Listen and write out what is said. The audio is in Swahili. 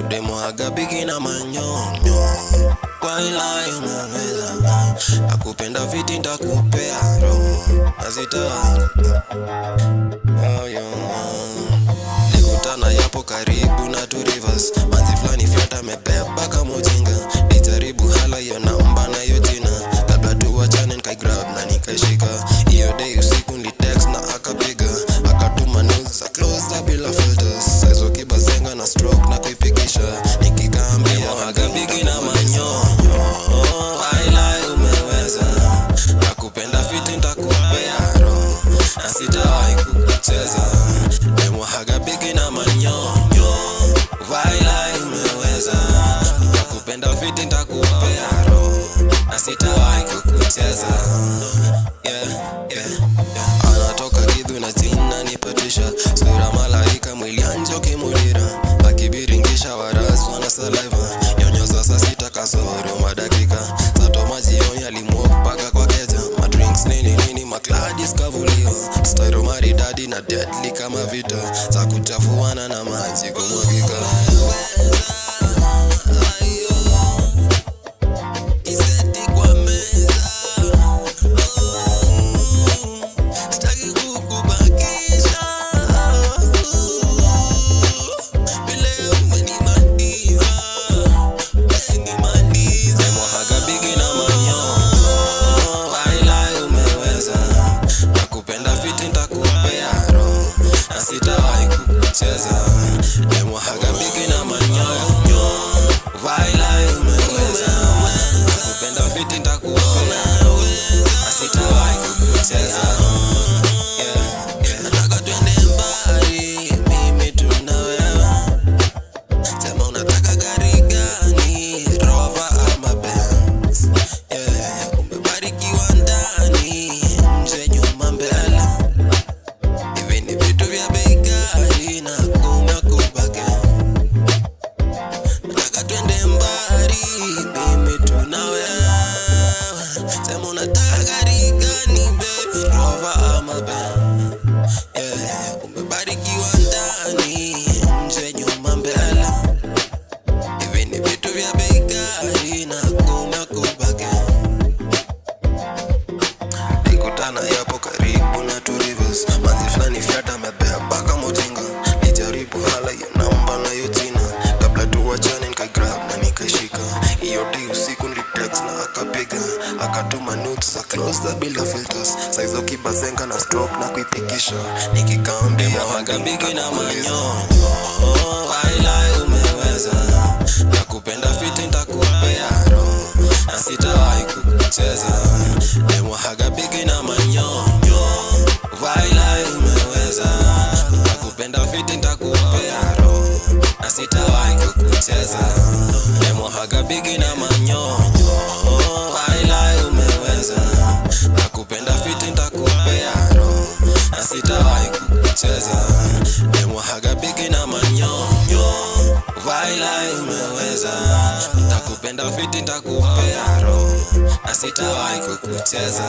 Demo agabiki na manyonyo Waila umeweza Nakupenda viti nitakupea roho Azita Nikutana yapo karibu na two rivers Manzi flani flata mebeba kama ujinga Nijaribu hala yo namba na yo jina Kabla tuwachane nikaigrab na nikaishika Iyo day usiku nilitext na akapiga Akatuma news za close bila filters Saizo kibazenga na stroke na kuipigisha Nikikaambia magabiki na manyonyo Waila umeweza Nakupenda fiti nitakupea roho na sitawahi kukucheza Demo agabiki na manyonyo Waila umeweza Nakupenda fiti nitakupea roho na sitawahi kukucheza Anatoka Githu na jina nipatisha Sura malaika mwili anjoki mulira Akibiringisha warasu wana saliva Nyonyoza saa sita kasoro madakika Sato majioni alimwok paka kwa keja Madrinks nini makladis kavulio Styro maridadi na deadly kama vita za kuchafuana na maji kumwagika Sitawahi kukucheza Demo agabiki na manyonyo Waila umeweza Nakupenda fiti nitakupea na sitawahi kukucheza Nataka twende mbali Mimi tu na wewe Sema unataka gari gani Rover ama Benz Umebarikiwa ndani Nje nyuma mbele Sema unataka gari gani baby Rover ama Benz Umebarikiwa ndani nje nyuma mbele Hivi ni vitu vya bei ghali na kumekubake Nikutana yapo karibu na two rivers Manzi flani fyata mebeba kama ujinga Nijaribu hala yo namba na yo jina Kabla tuwachane nikaigrab na nikaishika Iyo day usiku nilitext na akapiga Akatuma notes za close bila filters Saizo kibazenga na stroke na kuipigisha Nikikaambia magabiki na manyonyo Waila umeweza Nakupenda fiti nitakupea roho na sitawahi kukucheza Demo agabiki na manyonyo Waila umeweza Nakupenda fiti nitakupea roho na sitawahi kukucheza Demo agabiki na manyonyo Nakupenda fiti nitakupea roho na sitawahi kukucheza Demo agabiki na manyonyo Waila umeweza Nakupenda fiti nitakupea roho na sitawahi kukucheza